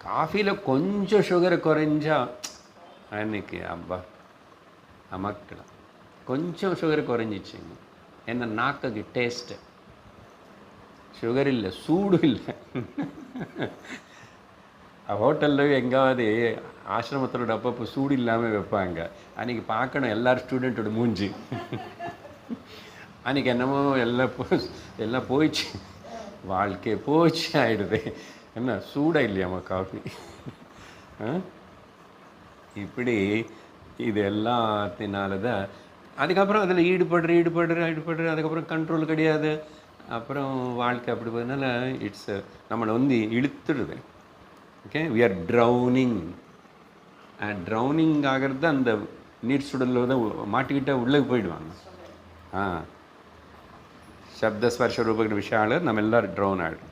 காஃபியில் கொஞ்சம் சுகரை குறைஞ்சா அன்னைக்கு அப்பா அமக்கலாம். கொஞ்சம் சுகர் குறைஞ்சிச்சுங்க. என்ன நாக்குக்கு டேஸ்ட்டு. சுகர் இல்லை, சூடு இல்லை. ஹோட்டலில் எங்காவது ஆசிரமத்தோட அப்பப்போ சூடு இல்லாமல் வைப்பாங்க. அன்றைக்கி பார்க்கணும் எல்லாரும் ஸ்டூடெண்ட்டோட மூஞ்சி. அன்றைக்கி என்னமோ எல்லாம் போயிடுச்சு, வாழ்க்கை போச்சு ஆகிடுது. என்ன சூடாக இல்லையாம்மா காஃபி? இப்படி இது எல்லாத்தினால தான் அதுக்கப்புறம் அதில் ஈடுபடுற அதுக்கப்புறம் கண்ட்ரோல் கிடையாது. அப்புறம் வாழ்க்கை அப்படி போகிறதுனால நம்மளை இழுத்துடுது. Okay, we are drowning. Drowning ஆகிறது தான் அந்த நீர் சுடலில் தான் மாட்டிக்கிட்டால் உள்ளே போயிடுவாங்க. சப்த ஸ்பர்ஷ ரூப விஷயால நம்ம எல்லோரும் ட்ரௌன் ஆகிடும்.